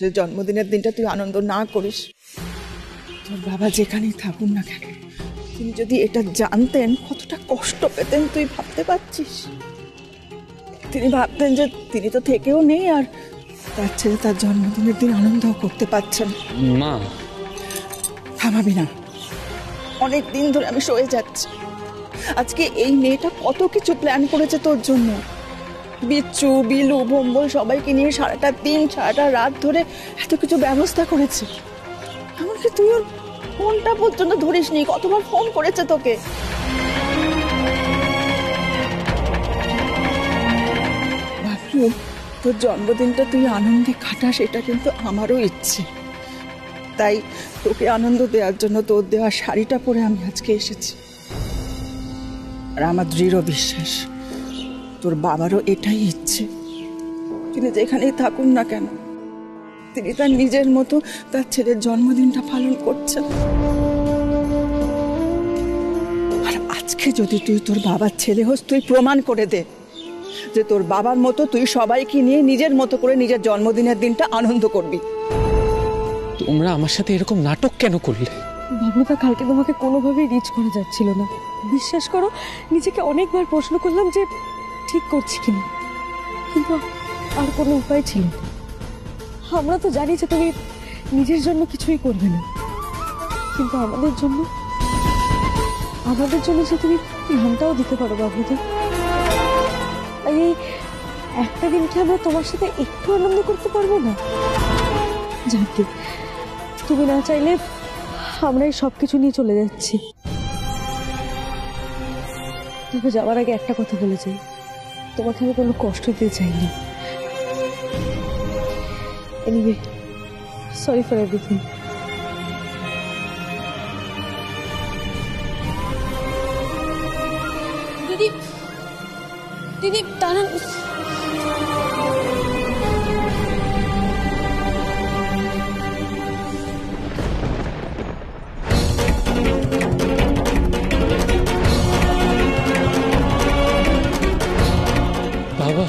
যে জন্মদিনের দিনটা তুই আনন্দ না করিস। তোর বাবা যেখানেই থাকুন না কেন, তিনি যদি এটা জানতেন কতটা কষ্ট পেতেন তুই ভাবতে পারছিস? তিনি ভাবতেন যে তিনি তো থেকেও নেই, আর তার ছেলে তার জন্মদিনের দিন আনন্দ করতে পারছেন। মা, থামাবি না? অনেক দিন ধরে আমি সয়ে যাচ্ছি। আজকে এই মেয়েটা কত কিছু প্ল্যান করেছে তোর জন্য। বিচ্ছু, বিলু, ভম্বল সবাইকে নিয়ে সারাটা দিন সারাটা রাত ধরে এত কিছু ব্যবস্থা করেছে। এমনকি তুই ওর ফোনটা পর্যন্ত ধরিস নি। কতবার ফোন করেছে তোকে? ভাবলু তোর জন্মদিনটা তুই আনন্দে কাটাস, এটা কিন্তু আমারও ইচ্ছে। তাই তোকে আনন্দ দেওয়ার জন্য তোর দেওয়া শাড়িটা পরে আমি আজকে এসেছি। আর আমার দৃঢ় বিশ্বাস তোর বাবারও এটাই ইচ্ছে। তিনি যেখানেই থাকুন না কেন, তিনি তার নিজের মতো তার ছেলের জন্মদিনটা পালন করছেন। আর আজকে যদি তুই তোর বাবার ছেলে হোস, তুই প্রমাণ করে দে যে তোর বাবার মতো তুই সবাইকে নিয়ে নিজের মতো করে নিজের জন্মদিনের দিনটা আনন্দ করবি। তোমরা আমার সাথে এরকম নাটক কেন করলে? বাবলুদা, কালকে তোমাকে কোনোভাবেই রিচ করা যাচ্ছিল না। বিশ্বাস করো, নিজেকে অনেকবার প্রশ্ন করলাম যে ঠিক করছি কিনা, কিন্তু আর কোনো উপায় ছিল না। আমরা তো জানি যে তুমি নিজের জন্য কিছুই করবে না, কিন্তু আমাদের জন্য যে তুমি ঘন্টাও দিতে পারো বাবলুদা। তাই এই একটা দিন কি আমরা তোমার সাথে একটু আনন্দ করতে পারবো না? যাকে তুমি না চাইলে আমরা এই সবকিছু নিয়ে চলে যাচ্ছি। তবে যাওয়ার আগে একটা কথা বলে যাই, তোমাকে আমি কোনো কষ্ট দিতে চাইনি। Anyway, sorry for everything. দিদি দাঁড়ান। বাবা,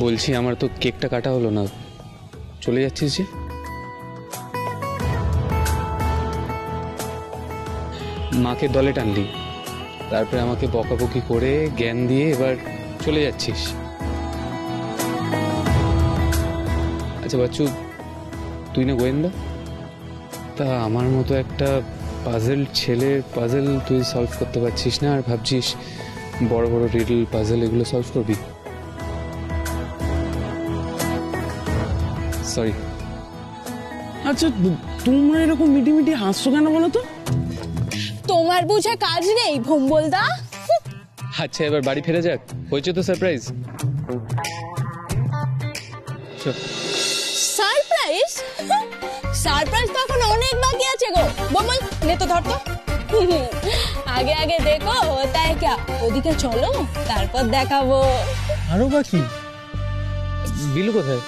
বলছি আমার তো কেকটা কাটা হলো না, চলে যাচ্ছিস যে? মাকে দলে টানলি, তারপরে আমাকে বকাবকি করে জ্ঞান দিয়ে এবার চলে যাচ্ছিস। আচ্ছা বাচ্চু, তুই না গোয়েন্দা, তা আমার মতো একটা পাজেল ছেলের পাজেল তুই সলভ করতে পারছিস না আর ভাবছিস বড় বড় রিডল পাজেল এগুলো সলভ করবি? সরি। আচ্ছা তোমরা এরকম মিটি হাসছো কেন বলো তো? তোমার বুঝে কাজ নেই ভম্বলদা? আচ্ছা এবার বাড়ি ফেরা যাক, হয়েছে তো সারপ্রাইজ। সারপ্রাইজ? সারপ্রাইজ তো এখন অনেক বাকি আছে গো। বমল নে তো ধর তো। আগে আগে দেখো होता है क्या, ওদিকে চলো তারপর দেখাবো। আরো বাকি? বিলু কোথায়?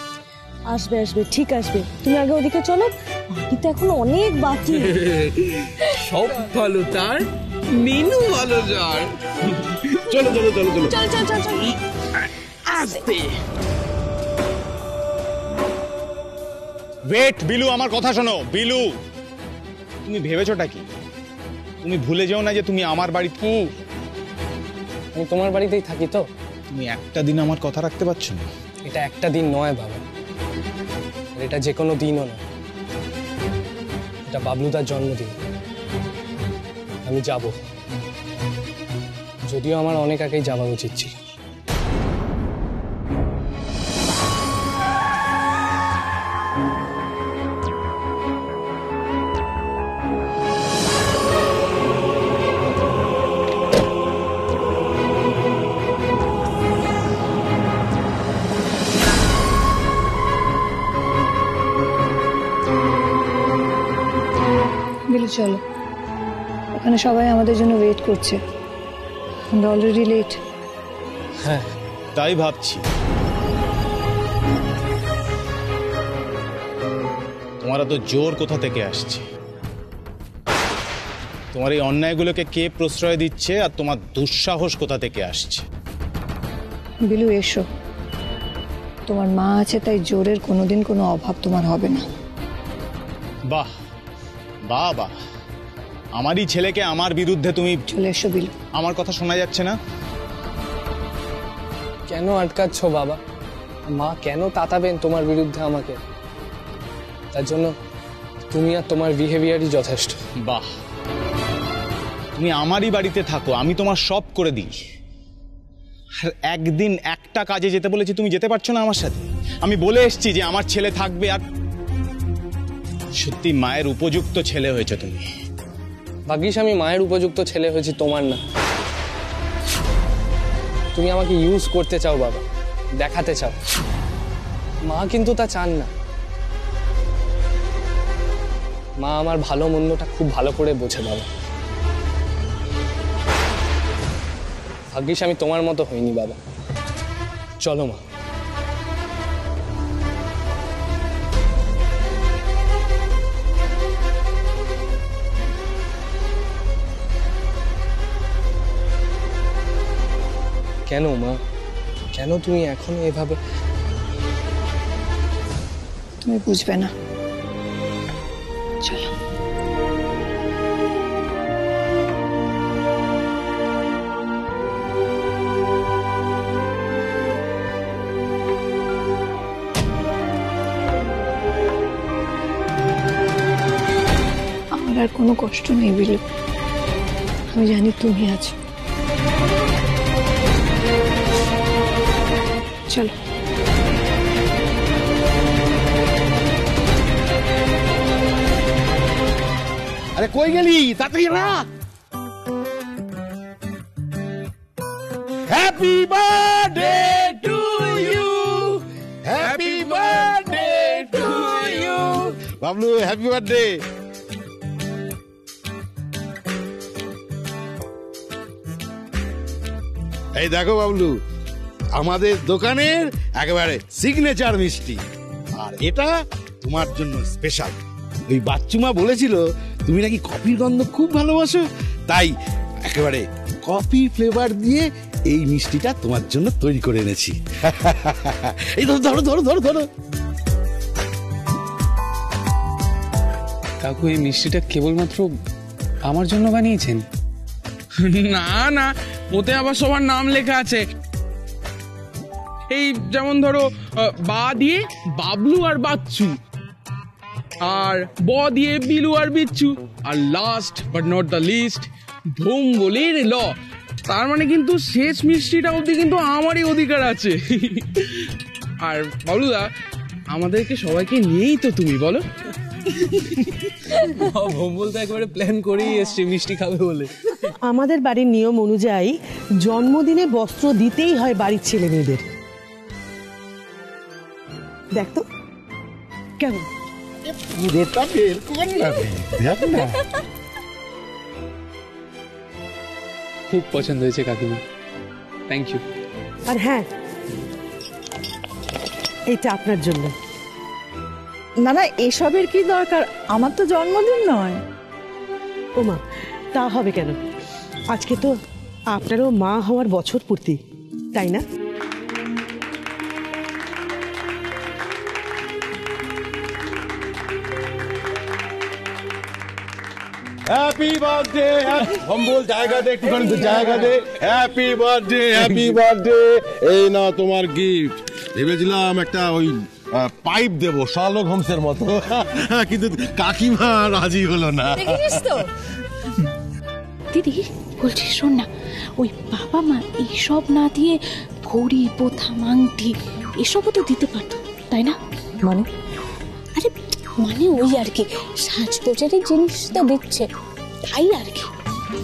আসবে আসবে, ঠিক আসবে। তুমি আগে ওদিকে চলো, বাকি তো এখন অনেক বাকি। সব ভালো তার, মেনু ভালো যার। চলো চলো চলো চলো। চল চল চল চল। আস্তে। ওয়েট বিলু, আমার কথা শোনো। বিলু, তুমি ভেবেছোটা কি? তুমি ভুলে যেও না যে তুমি আমার বাড়িতে। আমি তোমার বাড়িতেই থাকি তো। তুমি একটা দিন আমার কথা রাখতে পারছো না? এটা একটা দিন নয় বাবা, আর এটা যে কোনো দিনও না। এটা বাবলুদার জন্মদিন, আমি যাব। যদিও আমার অনেক আগেই যাওয়া উচিত ছিল। বিলু চলো, ওখানে সবাই আমাদের জন্য ওয়েট করছে, আমরা অলরেডি লেট। হ্যাঁ তাই ভাবছি। তোমার তো জোর কোথা থেকে আসছে? তোমার এই অন্যায়গুলোকে কে প্রশ্রয় দিচ্ছে, আর তোমার দুঃসাহস কোথা থেকে আসছে? বিলু এসো, তোমার মা আছে তাই জোরের কোনোদিন কোনো অভাব তোমার হবে না। বাহ বাহ বাহ, আমারই ছেলেকে আমার বিরুদ্ধে তুমি। চলে এসো বিলু। আমার কথা শোনা যাচ্ছে না? কেন আটকাচ্ছ বাবা? মা কেন তাতাবেন তোমার বিরুদ্ধে আমাকে? তার জন্য তুমি আর তোমার বিহেভিয়ারই যথেষ্ট। বাহ, তুমি আমারই বাড়িতে থাকো, আমি তোমার সব করে দিই। আর একদিন একটা কাজে যেতে বলেছি, তুমি যেতে পারছো না আমার সাথে। আমি বলে এসছি যে আমার ছেলে থাকবে। আর সত্যি মায়ের উপযুক্ত ছেলে হয়েছে তুমি। ভাগ্যিস আমি মায়ের উপযুক্ত ছেলে হয়েছি, তোমার না। তুমি আমাকে ইউজ করতে চাও বাবা, দেখাতে চাও। মা কিন্তু তা চান না। মা আমার ভালো মন্দটা খুব ভালো করে বোঝে বাবা। ভাগ্যিস আমি তোমার মতো হইনি বাবা। চলো মা। কেন মা, কেন তুমি এখনো এভাবে? তুমি বুঝবে না, চলো। আমার আর কোনো কষ্ট নেই বিলু, আমি জানি তুমি আছো। চলো। আরে কই গেলি? তাড়াতাড়ি না। Happy birthday to you, happy birthday to you. Bablu happy birthday. এই দেখো বাবলু, আমাদের দোকানের একেবারে সিগনেচার মিষ্টি, আর এটা তোমার জন্য স্পেশাল। ওই বাচ্চুমা বলেছিল তুমি নাকি কফির গন্ধ খুব ভালোবাসো, তাই একেবারে কফি ফ্লেভার দিয়ে এই মিষ্টিটা তোমার জন্য তৈরি করে এনেছি। এই ধরো ধরো ধরো ধরো ধরো। কাকু এই মিষ্টিটা কেবলমাত্র আমার জন্য বানিয়েছেন? না না, ওতে আবার সবার নাম লেখা আছে। এই যেমন ধরো বা দিয়ে বাবলু আর বাচ্চু, আর ব দিয়ে বিলু আর বিচ্ছু, আর last but not the least ভোম্বলের ল। তার মানে কিন্তু শেষ মিষ্টিটা অবধি কিন্তু আমারই অধিকার আছে। আর বাবলুদা, আমাদেরকে সবাইকে নিয়েই তো তুমি বলো। ভম্বল তো একবারে প্ল্যান করেই এসছে মিষ্টি খাবে বলে। আমাদের বাড়ির নিয়ম অনুযায়ী জন্মদিনে বস্ত্র দিতেই হয় বাড়ির ছেলে মেয়েদের। দেখ তো কেমন পুরোটা বের কর না রে, দেখ না। খুব পছন্দ হয়েছে কাকিমা, থ্যাংক ইউ। আর হ্যাঁ, এটা আপনার জন্য। না না, এসবের কি দরকার, আমার তো জন্মদিন নয়। ওমা, তা হবে কেন? আজকে তো আপনারও মা হওয়ার বছর পূর্তি, তাই না? Happy birthday. ভম্বল জায়গা দে, একটুখানি তো জায়গা দে। Happy birthday, happy birthday. এই না তোমার গিফট। ভেবেছিলাম একটা ওই পাইপ দেবো শার্লক হোমসের মতো, কিন্তু কাকিমা রাজি হলো না। দেখেছিস তো দিদি, বলছি শোন না, ওই বাবা মা এইসব না দিয়ে ঘড়ি, বোতাম, আংটি এসবও তো দিতে পারতো, তাই না? মানে আরে মানে ওই আর কি, সাজগোজের জিনিস তো দিচ্ছে, তাই আর কি।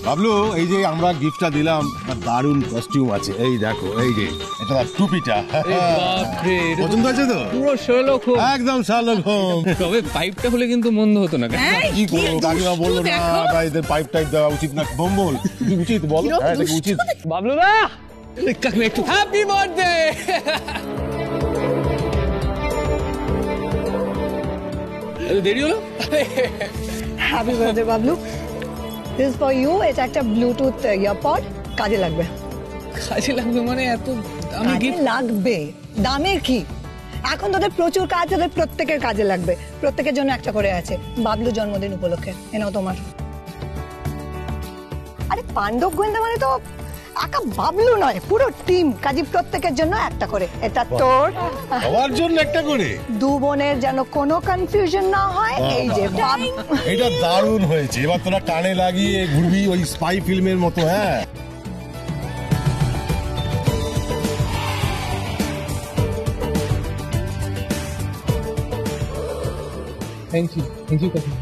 বাবলু, এই যে আমরা গিফটটা দিলাম, দারুণ কস্টিউম আছে। এই দেখো, এই যে এটা টুপিটা, বাপরে, পছন্দ আছে তো? পুরো শার্লক হোমস। একদম শার্লক হোমস। তবে পাইপটা হলে কিন্তু মন্দ হতো না। কি করবো, কাকিমা বললো না এদের পাইপ টাইপ দেওয়া উচিত না। ভম্বল উচিত বলো? হ্যাঁ, এটা কি উচিত? বাবলুদা, কাকিমা একটু হ্যাপি বার্থডে। দেরি হলো। Happy birthday Bablu, this for you. এটা একটা ব্লুটুথ ইয়ারপড, কাজে লাগবে। কাজে লাগবে মানে এত দামি কাজে লাগবে? দামের কি, এখন তোদের প্রচুর কাজ, তোদের প্রত্যেকের কাজে লাগবে। প্রত্যেকের জন্য একটা করে আছে, বাবলু জন্মদিন উপলক্ষে। এনাও তোমার। আরে পাণ্ডব গোয়েন্দা মানে তো একা বাবলু নয়, পুরো টিম। কাজী প্রত্যেকের জন্য একটা করে। এটা তোর, সবার জন্য একটা করে। দু বোনের যেন কোনো কনফিউশন না হয়। এই যে এটা দারুণ হয়েছে। এবার তোরা কানে লাগিয়ে ঘুরবি ওই স্পাই ফিল্মের মতো। হ্যাঁ, থ্যাংক ইউ, কাকিমা।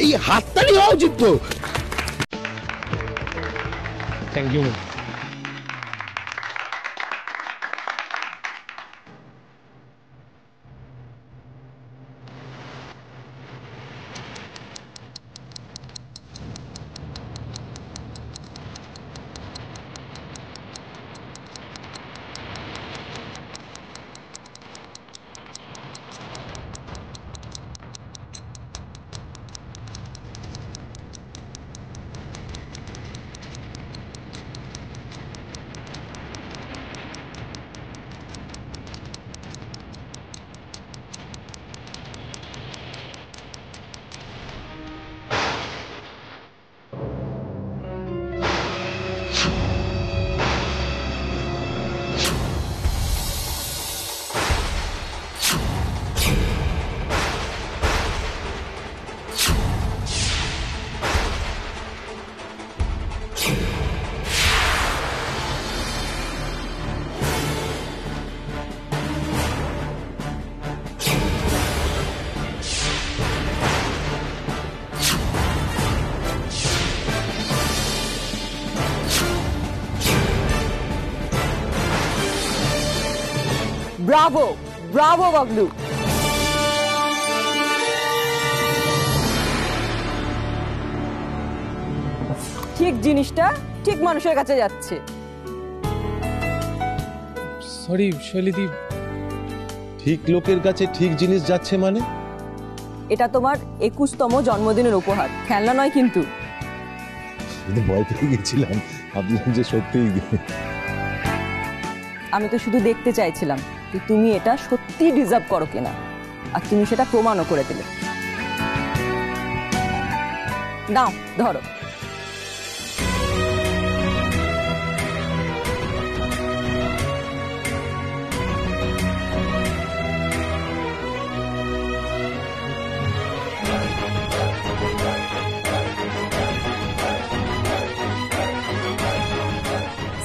এই হাততালি হওয়া উচিত তো। Thank you. Bravo, bravo Bablu. ঠিক জিনিসটা ঠিক মানুষের কাছে যাচ্ছে। সরি শৈলীদি। ঠিক লোকের কাছে ঠিক জিনিস যাচ্ছে মানে? এটা তোমার 21তম জন্মদিনের উপহার, খেলনা নয় কিন্তু। ভয় পেয়ে গেছিলাম, ভাবলাম যে সত্যিই। আমি তো শুধু দেখতে চাইছিলাম যে তুমি এটা সত্যি ডিজার্ভ করো কিনা, আর তুমি সেটা প্রমাণও করে দিলে। নাও ধরো।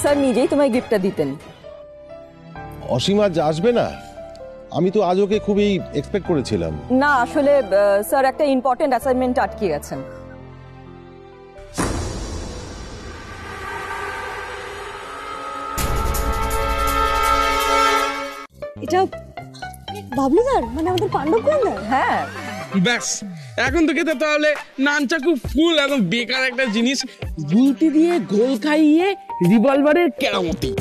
স্যার নিজেই তোমায় গিফটটা দিতেন। অসীম আজ আসবে না? আমি তো আজ ওকে খুবই এক্সপেক্ট করেছিলাম। না আসলে স্যার একটা ইম্পর্টেন্ট অ্যাসাইনমেন্ট আটকে গেছেন। এটা বাবলুদার মানে আমাদের পাণ্ডব গোয়েন্দার? হ্যাঁ। ব্যাস এখন থেকে তো তাহলে নানচাকু ফুল একদম বেকার একটা জিনিস, গুলতি দিয়ে গোল খাইয়ে রিভলভারের কেরামতি।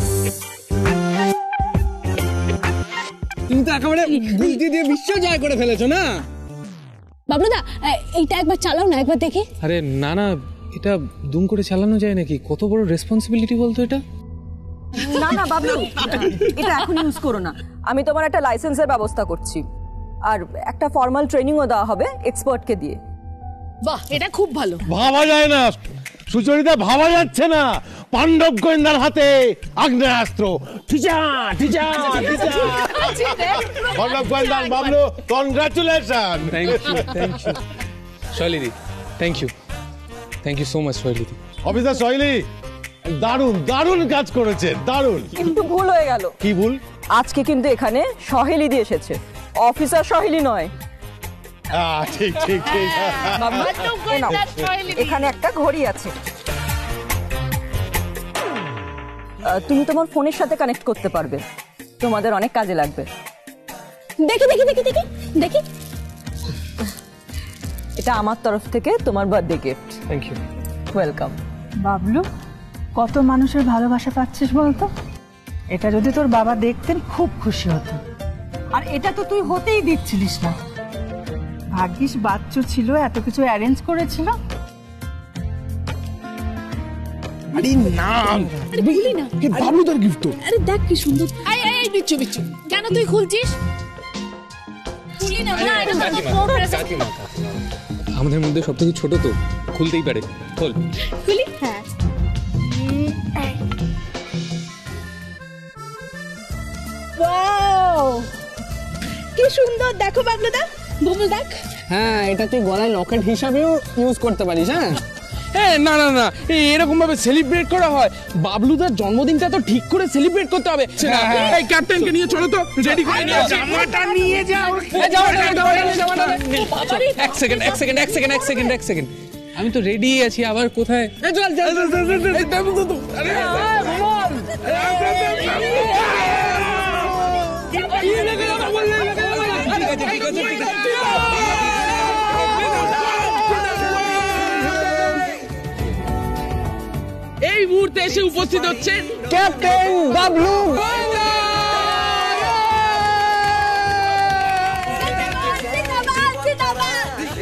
তুমি তো একেবারে গুলতি দিয়ে বিশ্ব জয় করে ফেলেছো না বাবলুদা? এইটা একবার চালাও না, একবার দেখি। আরে না না, এটা দুম করে চালানো যায় নাকি? কত বড় রেসপন্সিবিলিটি বলতো এটা। না না বাবলু, এটা এখন ইউজ করো না। আমি তোমার একটা লাইসেন্সের ব্যবস্থা করছি, আর একটা ফর্মাল ট্রেনিংও দেওয়া হবে এক্সপার্টকে দিয়ে। বাহ, এটা খুব ভালো। ভাবা যায় না সুচরিতা, ভাবা যাচ্ছে না পাণ্ডব গোয়েন্দার হাতে আগ্নেয়াস্ত্র। ঠিচা ঠিচা ঠিচা। Pandav Goyenda Bablu, congratulation. Thank you শৈলীদি, থ্যাংক ইউ সো মাচ শৈলীদি। অফিসার শৈলী দারুণ দারুণ কাজ করেছেন, দারুণ। কিন্তু ভুল হয়ে গেল। কি ভুল? আজকে কিন্তু এখানে সহেলি দিয়ে এসেছে, অফিসার সহেলি নয়। ঠিক ঠিক ঠিক। এখানে একটা ঘড়ি আছে, তুমি তোমার ফোনের সাথে কানেক্ট করতে পারবে, তোমাদের অনেক কাজে লাগবে। দেখি দেখি দেখি দেখি দেখি। এটা আমার তরফ থেকে তোমার birthday gift. Thank you. Welcome. Bablu, কত মানুষের ভালোবাসা পাচ্ছিস বলতো? এটা যদি তোর বাবা দেখতেন খুব খুশি হতো। আর এটা তো তুই হতেই দিচ্ছিলিস না। ভাগ্যিস বাচ্চু ছিল, এত কিছু অ্যারেঞ্জ করেছিল। আরে না, খুলি না। বাবলুদার গিফট তো। আরে দেখ কি সুন্দর। এই বিচ্ছু বিচ্ছু, কেন তুই খুলছিস? খুলি না না, এটা কাকিমা, আমাদের মধ্যে সবথেকে ছোট তো, খুলতেই পারে। খোল। খুলি। হ্যাঁ। ওয়াও, কি সুন্দর। দেখো বাবলুদা, বুবুল দেখ। হ্যাঁ, এটা তুই গলায় লকেট হিসাবেও ইউজ করতে পারিস। হ্যাঁ না না না, এরকম ভাবে সেলিব্রেট করা হয়? বাবলুদার জন্মদিনটা তো ঠিক করে সেলিব্রেট করতে হবে। এই ক্যাপ্টেনকে নিয়ে চলো তো, রেডি করে নিয়ে যাও। জামাটা নিয়ে যাও। এক সেকেন্ড, আমি তো রেডি আছি। আবার কোথায়? এই মুহূর্তে এসে উপস্থিত হচ্ছেন ক্যাপ্টেন বাবলু।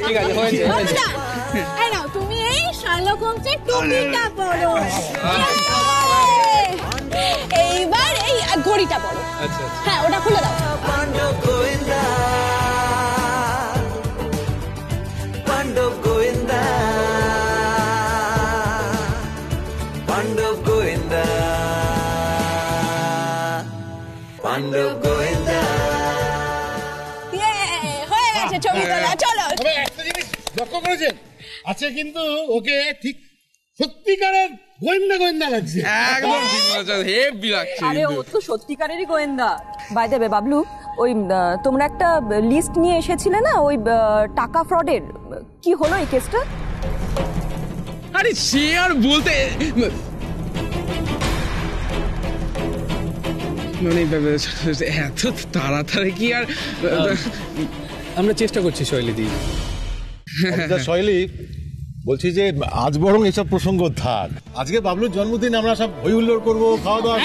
ঠিক আছে, হয়েছে। এই নাও, তুমি এই শার্লক হোমসের টুপিটা পরো। এইবার এই ঘড়িটা পরো। আচ্ছা হ্যাঁ, ওটা খুলে দাও। পাণ্ডব গোয়েন্দা, পাণ্ডব গোয়েন্দা, পাণ্ডব গোয়েন্দা, পাণ্ডব গোয়েন্দা। হয়ে গেছে ছবি তোলা, চলো। তবে একটা জিনিস লক্ষ্য করেছেন, আছে কিন্তু ওকে ঠিক সত্যিকারের গোয়েন্দা গোয়েন্দা লাগছে। একদম ঠিক বলেছো, হেভি লাগছে। আরে ও তো সত্যিকারেরই গোয়েন্দা। বাই দ্য ওয়ে বাবলু, ওই তোমরা একটা লিস্ট নিয়ে এসেছিলে না ওই টাকা ফ্রডের, কি হলো এই কেসটা? আরে সে আর বলতে, মানে এত তাড়াতাড়ি কি আর। আমরা চেষ্টা করছি শৈলীদি। শৈলী, বলছি যে আজ বরং এসব প্রসঙ্গ থাক। আজকে বাবলুর জন্মদিন, আমরা সব হই হুল্লোড় করবো, খাওয়া দাওয়া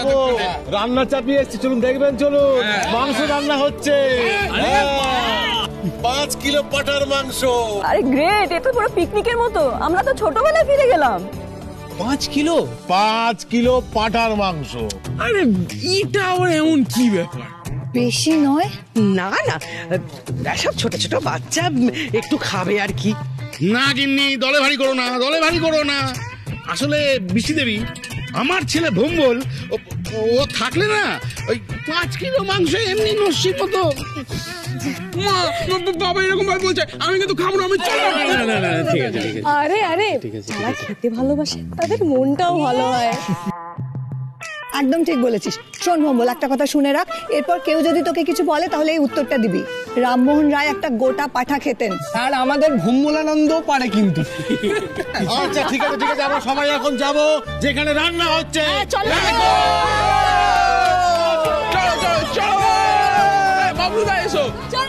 করবো। রান্না চাপিয়ে এসছি, চলুন দেখবেন, চলুন। মাংস রান্না হচ্ছে, 5 কিলো পাটার মাংস। আরে গ্রেট, এটা পুরো পিকনিকের মতো। আমরা তো ছোটবেলায় ফিরে গেলাম। 5 কিলো? 5 কিলো পাটার মাংস। আরে এটা আবার এমন কি ব্যাপার? বেশি নয়? না না, সব ছোট ছোট বাচ্চা একটু খাবে আর কি। না গিন্নি, দলে ভারী করো না, দলে ভারী করো না। আসলে বৃষ্টি দেবী, আমার ছেলে ভম্বল, ও থাকলে না ওই 5 কিলো মাংস এমনি নস্যির মতো। মা বাবা এরকম ভাবে বলছে, আমি কিন্তু খাবো না, আমি চলবো না। ঠিক আছে ঠিক আছে আরে আরে ঠিক আছে, যারা খেতে ভালোবাসে তাদের মনটাও ভালো হয়। একদম ঠিক বলেছিস। শোন ভম্বল, একটা কথা শুনে রাখ, এরপর কেউ যদি তোকে কিছু বলে তাহলে এই উত্তরটা দিবি, রামমোহন রায় একটা গোটা পাঠা খেতেন। আর আমাদের ভম্বলানন্দও পারে কিন্তু। আচ্ছা ঠিক আছে ঠিক আছে, আমরা সবাই এখন যাব যেখানে রান্না হচ্ছে। চলো চলো চলো চলো, বাবলুদা এসো। চল